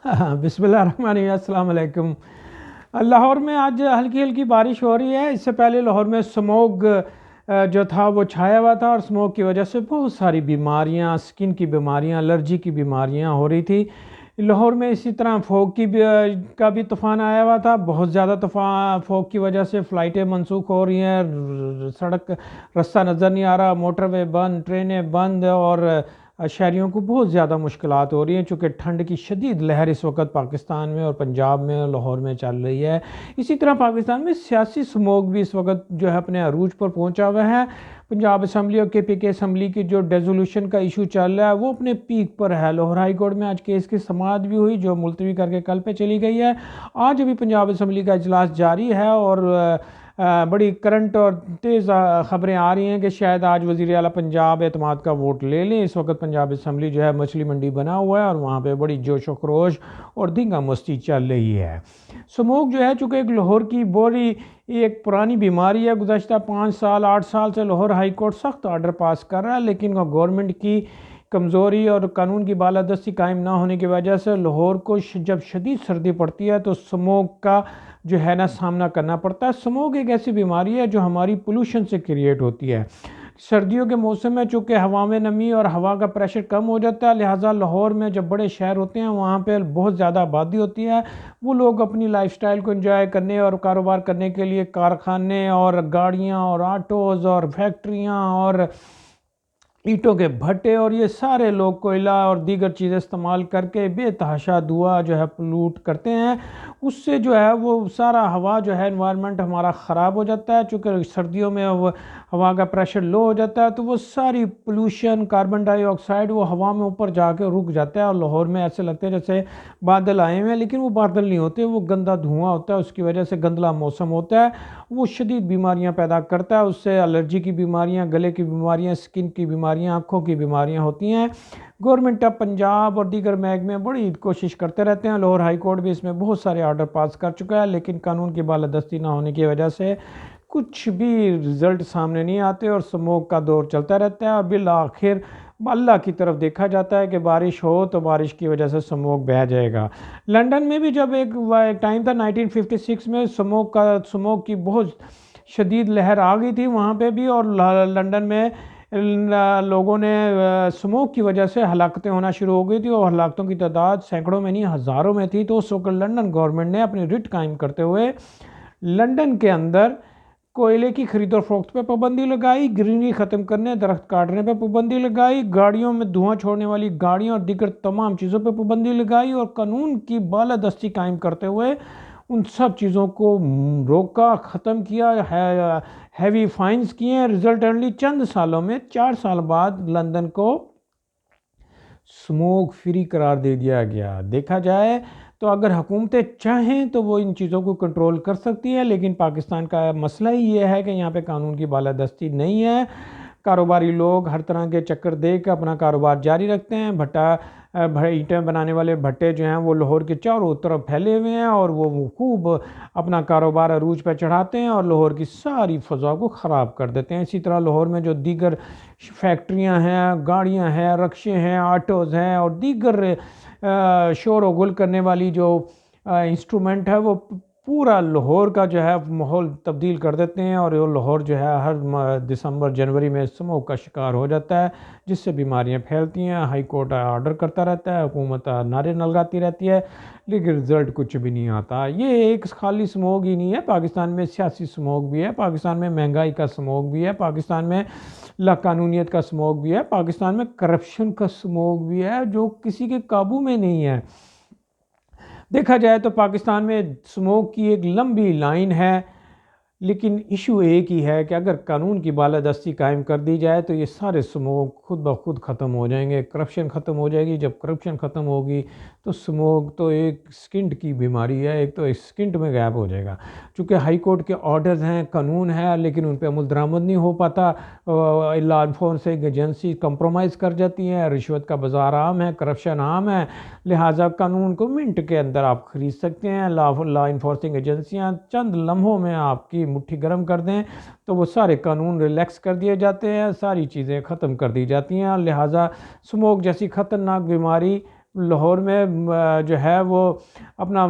बिस्मिल्लाहिर्रहमानिर्रहीम, अस्सलाम वालेकुम। लाहौर में आज हल्की हल्की बारिश हो रही है। इससे पहले लाहौर में स्मोग जो था वो छाया हुआ था और स्मोक की वजह से बहुत सारी बीमारियां, स्किन की बीमारियां, एलर्जी की बीमारियां हो रही थी। लाहौर में इसी तरह फोग का भी तूफ़ान आया हुआ था। बहुत ज़्यादा तूफ़ान फोग की वजह से फ़्लाइटें मनसूख हो रही हैं, सड़क रास्ता नज़र नहीं आ रहा, मोटरवे बंद, ट्रेनें बंद और शहरियों को बहुत ज़्यादा मुश्किलात हो रही हैं, चूँकि ठंड की शदीद लहर इस वक्त पाकिस्तान में और पंजाब में और लाहौर में चल रही है। इसी तरह पाकिस्तान में सियासी स्मोक भी इस वक्त जो है अपने अरूज पर पहुंचा हुआ है। पंजाब असम्बली और KPK असम्बली की जो रेजोल्यूशन का इशू चल रहा है वो अपने पीक पर है। लाहौर हाई कोर्ट में आज केस की समाअत भी हुई, जो मुलतवी करके कल पे चली गई है। आज अभी पंजाब असम्बली का इजलास जारी है और बड़ी करंट और तेज़ ख़बरें आ रही हैं कि शायद आज वज़ीर आला पंजाब एतमाद का वोट ले लें। इस वक्त पंजाब असम्बली जो है मछली मंडी बना हुआ है और वहाँ पे बड़ी जोश व खरोश और धींगा मस्ती चल रही है। स्मोक जो है चूँकि एक लाहौर की बड़ी एक पुरानी बीमारी है। गुज़श्ता 5 साल 8 साल से लाहौर हाई कोर्ट सख्त आर्डर पास कर रहा है, लेकिन गवर्नमेंट की कमज़ोरी और कानून की बालादस्ती कायम ना होने की वजह से लाहौर को जब शदीद सर्दी पड़ती है तो स्मोक का जो है ना सामना करना पड़ता है। स्मोक एक ऐसी बीमारी है जो हमारी पोल्यूशन से क्रिएट होती है। सर्दियों के मौसम में चूँकि हवा में नमी और हवा का प्रेशर कम हो जाता है, लिहाजा लाहौर में जब बड़े शहर होते हैं वहाँ पे बहुत ज़्यादा आबादी होती है। वो लोग अपनी लाइफस्टाइल को एंजॉय करने और कारोबार करने के लिए कारखाने और गाड़ियाँ और ऑटोज़ और फैक्ट्रियाँ और ईंटों के भट्टे और ये सारे लोग कोयला और दीगर चीज़ें इस्तेमाल करके बेतहाशा धुआं जो है पोल्यूट करते हैं। उससे जो है वो सारा हवा जो है एनवायरनमेंट हमारा ख़राब हो जाता है। चूँकि सर्दियों में वो हवा का प्रेशर लो हो जाता है तो वो सारी पोल्यूशन, कार्बन डाइऑक्साइड वो हवा में ऊपर जाके रुक जाता है और लाहौर में ऐसे लगते हैं जैसे बादल आए हुए हैं, लेकिन वो बादल नहीं होते, वो गंदा धुआं होता है। उसकी वजह से गंदला मौसम होता है, वो शदीद बीमारियां पैदा करता है। उससे एलर्जी की बीमारियां, गले की बीमारियां, स्किन की बीमारियां, आँखों की बीमारियां होती हैं। गवर्नमेंट ऑफ पंजाब और दीगर महकमे बड़ी कोशिश करते रहते हैं। लाहौर हाई कोर्ट भी इसमें बहुत सारे आर्डर पास कर चुका है, लेकिन कानून की बालादस्ती ना होने की वजह से कुछ भी रिजल्ट सामने नहीं आते और स्मोक का दौर चलता रहता है। और बिल आखिर अल्लाह की तरफ देखा जाता है कि बारिश हो तो बारिश की वजह से स्मोक बह जाएगा। लंदन में भी जब एक टाइम था 1956 में स्मोक की बहुत शदीद लहर आ गई थी वहाँ पे भी, और लंदन में लोगों ने स्मोक की वजह से हलाकतें होना शुरू हो गई थी और हलाकतों की तादाद सैकड़ों में नहीं हज़ारों में थी। तो उस वक्त लंदन गवर्नमेंट ने अपनी रिट कायम करते हुए लंदन के अंदर कोयले की खरीद और फरोख्त पे पाबंदी लगाई, ग्रीनरी ख़त्म करने, दरख्त काटने पे पाबंदी लगाई, गाड़ियों में धुआं छोड़ने वाली गाड़ियों और दीगर तमाम चीज़ों पे पाबंदी लगाई और कानून की बालादस्ती कायम करते हुए उन सब चीज़ों को रोका, ख़त्म किया है, हैवी फाइन्स किए। रिजल्टेंटली चंद सालों में 4 साल बाद लंदन को स्मोक फ्री करार दे दिया गया। देखा जाए तो अगर हुकूमतें चाहें तो वो इन चीज़ों को कंट्रोल कर सकती है, लेकिन पाकिस्तान का मसला ही ये है कि यहाँ पे कानून की बालादस्ती नहीं है। कारोबारी लोग हर तरह के चक्कर दे कर अपना कारोबार जारी रखते हैं। ईंटें बनाने वाले भट्टे जो हैं वो लाहौर के चारों तरफ फैले हुए हैं और वो खूब अपना कारोबार अरूज पर चढ़ाते हैं और लाहौर की सारी फ़ज़ा को ख़राब कर देते हैं। इसी तरह लाहौर में जो दीगर फैक्ट्रियां हैं, गाड़ियां हैं, रक्शे हैं, ऑटोज़ हैं और दीगर शोर व गुल करने वाली जो इंस्ट्रूमेंट है वो पूरा लाहौर का जो है माहौल तब्दील कर देते हैं और लाहौर जो है हर दिसंबर जनवरी में स्मोक का शिकार हो जाता है, जिससे बीमारियां फैलती हैं। हाई कोर्ट ऑर्डर करता रहता है, हुकूमत नारे लगाती रहती है, लेकिन रिज़ल्ट कुछ भी नहीं आता। ये एक खाली स्मोक ही नहीं है, पाकिस्तान में सियासी स्मोक भी है, पाकिस्तान में महंगाई का स्मोक भी है, पाकिस्तान में लाकानूनियत का स्मोक भी है, पाकिस्तान में करप्शन का स्मोक भी है जो किसी के काबू में नहीं है। देखा जाए तो पाकिस्तान में स्मोक की एक लंबी लाइन है, लेकिन इशू एक ही है कि अगर कानून की बालादस्ती कायम कर दी जाए तो ये सारे स्मोक खुद ब खुद ख़त्म हो जाएंगे, करप्शन ख़त्म हो जाएगी। जब करप्शन ख़त्म होगी तो स्मोक तो एक स्किंट की बीमारी है, एक तो एक स्किंट में गायब हो जाएगा। चूँकि हाई कोर्ट के ऑर्डर्स हैं, कानून है, लेकिन उन पर अमल दरामद नहीं हो पाता। लॉ इन्फोर्सिंग एजेंसी कंप्रोमाइज़ कर जाती है, रिश्वत का बाज़ार आम है, करप्शन आम है, लिहाजा कानून को मिनट के अंदर आप ख़रीद सकते हैं। लॉ इन्फोर्सिंग एजेंसियाँ चंद लम्हों में आपकी मुट्ठी गर्म कर दें तो वो सारे कानून रिलैक्स कर दिए जाते हैं, सारी चीज़ें ख़त्म कर दी जाती हैं। लिहाजा स्मोक जैसी ख़तरनाक बीमारी लाहौर में जो है वो अपना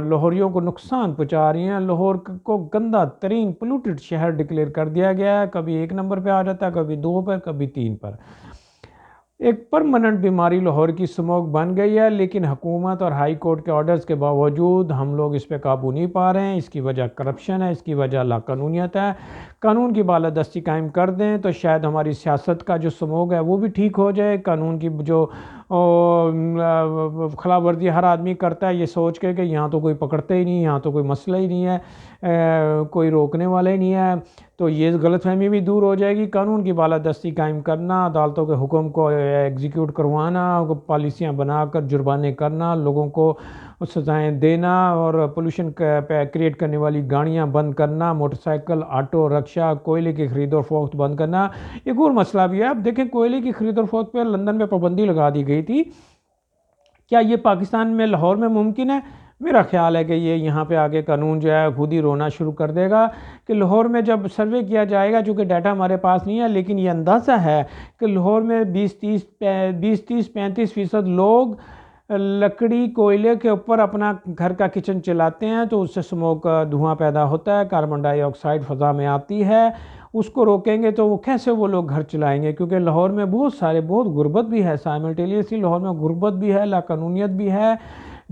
लाहौरियों को नुकसान पहुंचा रही हैं। लाहौर को गंदा तरीन पोल्यूटेड शहर डिक्लेयर कर दिया गया है। कभी 1 नंबर पे आ जाता है, कभी 2 पर, कभी 3 पर। एक परमानेंट बीमारी लाहौर की स्मोक बन गई है, लेकिन हुकूमत और हाई कोर्ट के ऑर्डर्स के बावजूद हम लोग इस पर काबू नहीं पा रहे हैं। इसकी वजह करप्शन है, इसकी वजह लाकानूनियत है। कानून की बालादस्ती कायम कर दें तो शायद हमारी सियासत का जो स्मोक है वो भी ठीक हो जाए। कानून की जो खिलाफ वर्जी हर आदमी करता है ये सोच के कि यहाँ तो कोई पकड़ते ही नहीं, यहाँ तो कोई मसला ही नहीं है, कोई रोकने वाला ही नहीं है, तो ये गलतफहमी भी दूर हो जाएगी। कानून की बालादस्ती कायम करना, अदालतों के हुक्म को एग्जीक्यूट करवाना, पॉलिसियाँ बनाकर जुर्माने करना, लोगों को सजाएं देना और पोल्यूशन क्रिएट करने वाली गाड़ियाँ बंद करना, मोटरसाइकिल, ऑटो रिक्शा, कोयले की खरीद और फरोख्त बंद करना। एक और मसला भी है। अब देखें, कोयले की खरीद और फरोख्त पर लंदन में पाबंदी लगा दी गई थी। क्या ये पाकिस्तान में लाहौर में मुमकिन है? मेरा ख्याल है कि ये यहाँ पे आगे कानून जो है खुद ही रोना शुरू कर देगा कि लाहौर में जब सर्वे किया जाएगा, चूँकि डाटा हमारे पास नहीं है, लेकिन ये अंदाज़ा है कि लाहौर में 20-30-35% लोग लकड़ी कोयले के ऊपर अपना घर का किचन चलाते हैं, तो उससे स्मोक धुआं पैदा होता है, कार्बन डाइऑक्साइड फ़ज़ा में आती है। उसको रोकेंगे तो वो कैसे वो लोग घर चलाएंगे? क्योंकि लाहौर में बहुत गुर्बत भी है, साइमल्टेनियसली लाहौर में गुर्बत भी है, लाकानूनियत भी है,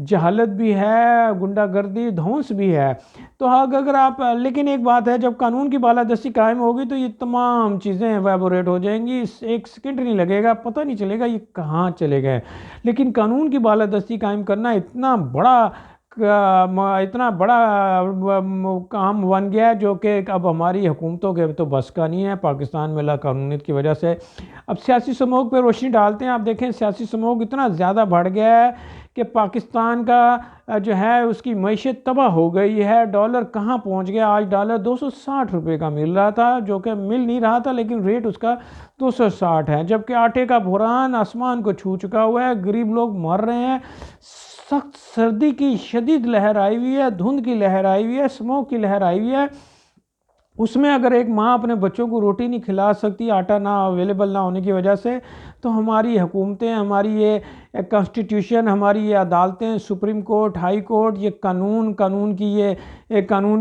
जहालत भी है, गुंडागर्दी, धौंस भी है। तो अगर आप, लेकिन एक बात है, जब कानून की बालादस्ती कायम होगी तो ये तमाम चीज़ें एवेपोरेट हो जाएंगी। एक सेकंड नहीं लगेगा, पता नहीं चलेगा ये कहाँ चले गए। लेकिन कानून की बालादस्ती कायम करना इतना बड़ा काम बन गया है, जो कि अब हमारी हुकूमतों के तो बस का नहीं है। पाकिस्तान में लाकानूनियत की वजह से अब सियासी स्मोक पर रोशनी डालते हैं। आप देखें, सियासी स्मोक इतना ज़्यादा बढ़ गया है कि पाकिस्तान का जो है उसकी मईशत तबाह हो गई है। डॉलर कहाँ पहुँच गया? आज डॉलर 260 रुपये का मिल रहा था, जो कि मिल नहीं रहा था, लेकिन रेट उसका 260 है। जबकि आटे का बुहरान आसमान को छू चुका हुआ है, गरीब लोग मर रहे हैं। सख्त सर्दी की शदीद लहर आई हुई है, धुंध की लहर आई हुई है, स्मोक की लहर आई हुई है। उसमें अगर एक माँ अपने बच्चों को रोटी नहीं खिला सकती, आटा ना अवेलेबल ना होने की वजह से, तो हमारी हुकूमतें, हमारी ये कॉन्स्टिट्यूशन, हमारी ये अदालतें, सुप्रीम कोर्ट, हाई कोर्ट, ये कानून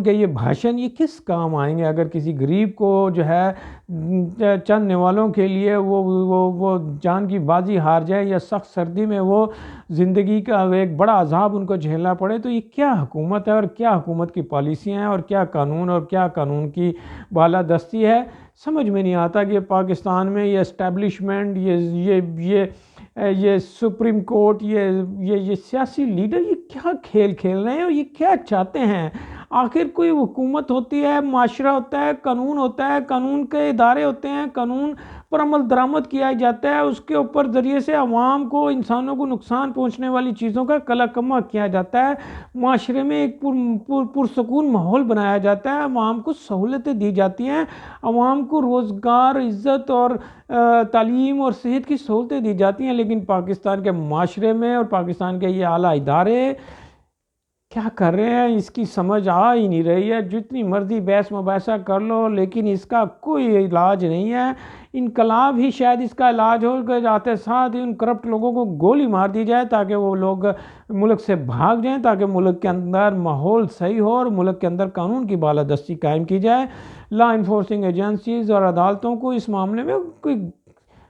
के ये भाषण, ये किस काम आएंगे? अगर किसी गरीब को जो है चंद निवालों के लिए वो जान की बाजी हार जाए, या सख्त सर्दी में वो ज़िंदगी का एक बड़ा अजाब उनको झेलना पड़े, तो ये क्या हुकूमत है और क्या हुकूमत की पॉलिसियाँ हैं और क्या कानून और क्या कानून की बालादस्ती है? समझ में नहीं आता कि पाकिस्तान में ये एस्टेब्लिशमेंट, ये सुप्रीम कोर्ट, ये सियासी लीडर ये क्या खेल खेल रहे हैं और ये क्या चाहते हैं? आखिर कोई हुकूमत होती है, माशरा होता है, कानून होता है, कानून के इदारे होते हैं, कानून पर अमल दरामद किया जाता है, उसके ऊपर ज़रिए से आवाम को, इंसानों को नुकसान पहुंचने वाली चीज़ों का कलाकम्मा किया जाता है। माशरे में एक पुरसकून माहौल बनाया जाता है, आवाम को सहूलतें दी जाती हैं, आवाम को रोज़गार, इज़्ज़त और तालीम और सेहत की सहूलतें दी जाती हैं। लेकिन पाकिस्तान के माशरे में और पाकिस्तान के ये आला इदारे क्या कर रहे हैं, इसकी समझ आ ही नहीं रही है। जितनी मर्जी बहस मुबासा कर लो, लेकिन इसका कोई इलाज नहीं है। इनकलाब ही शायद इसका इलाज हो, कि जाते साथ ही उन करप्ट लोगों को गोली मार दी जाए ताकि वो लोग मुल्क से भाग जाएं, ताकि मुल्क के अंदर माहौल सही हो और मुल्क के अंदर कानून की बालादस्ती कायम की जाए। लॉ इन्फोर्सिंग एजेंसीज़ और अदालतों को इस मामले में कोई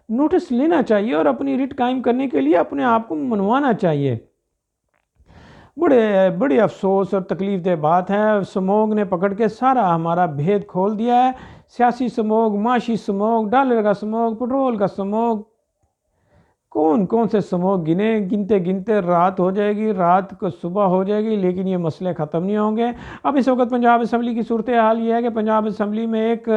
नोटिस लेना चाहिए और अपनी रिट कायम करने के लिए अपने आप को मनवाना चाहिए। बड़े अफसोस और तकलीफ दह बात है, स्मोक ने पकड़ के सारा हमारा भेद खोल दिया है। सियासी स्मोक, माशी स्मोक, डॉलर का स्मोक, पेट्रोल का स्मोक, कौन कौन से स्मोक गिनते गिनते रात हो जाएगी, रात को सुबह हो जाएगी, लेकिन ये मसले ख़त्म नहीं होंगे। अब इस वक्त पंजाब असम्बली की सूरत हाल ये है कि पंजाब असम्बली में एक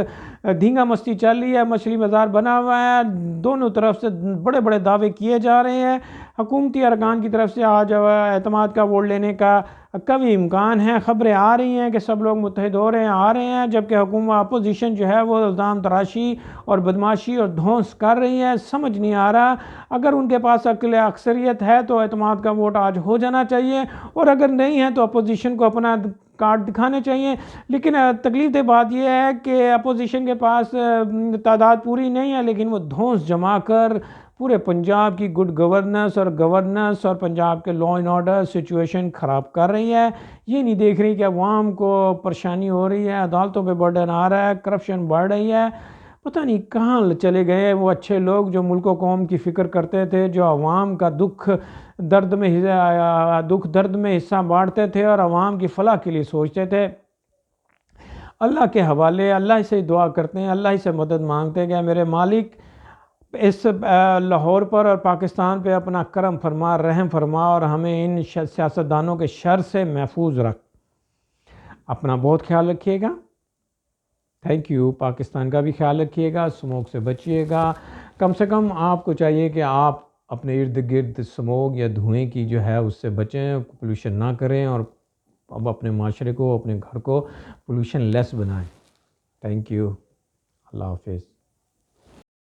धींगा मस्ती चल रही है, मछली बाज़ार बना हुआ है, दोनों तरफ से बड़े बड़े दावे किए जा रहे हैं। हुकूमती अरकान की तरफ से आज एतमाद का वोट लेने का कभी इम्कान है, ख़बरें आ रही हैं कि सब लोग मुत्तहिद हो रहे हैं, आ रहे हैं, जबकि हुकूमत अपोजिशन जो है वो इल्ज़ाम तराशी और बदमाशी और धौंस कर रही है। समझ नहीं आ रहा, अगर उनके पास अक्सरियत है तो एतमाद का वोट आज हो जाना चाहिए, और अगर नहीं है तो अपोजिशन को अपना कार्ड दिखाने चाहिए। लेकिन तकलीफ दे बात यह है कि अपोजिशन के पास तादाद पूरी नहीं है, लेकिन वो धौंस जमा कर पूरे पंजाब की गुड गवर्नेंस और पंजाब के लॉ एंड ऑर्डर सिचुएशन ख़राब कर रही है। ये नहीं देख रही कि अवाम को परेशानी हो रही है, अदालतों पे बर्डन आ रहा है, करप्शन बढ़ रही है। पता नहीं कहाँ चले गए वो अच्छे लोग जो मुल्क कौम की फ़िक्र करते थे, जो अवाम का दुख दर्द में हिस्सा बांटते थे और अवाम की फ़लाह के लिए सोचते थे। अल्लाह के हवाले, अल्लाह से दुआ करते हैं, अल्लाह से मदद मांगते हैं कि मेरे मालिक इस लाहौर पर और पाकिस्तान पे अपना करम फरमा, रहम फरमा और हमें इन सियासतदानों के शर से महफूज रख। अपना बहुत ख्याल रखिएगा। Thank you. पाकिस्तान का भी ख्याल रखिएगा, स्मोक से बचिएगा। कम से कम आपको चाहिए कि आप अपने इर्द गिर्द स्मोक या धुएं की जो है उससे बचें, पोल्यूशन ना करें और अब अपने माशरे को, अपने घर को पोल्यूशन लेस बनाएं। Thank you. अल्लाह हाफिज़।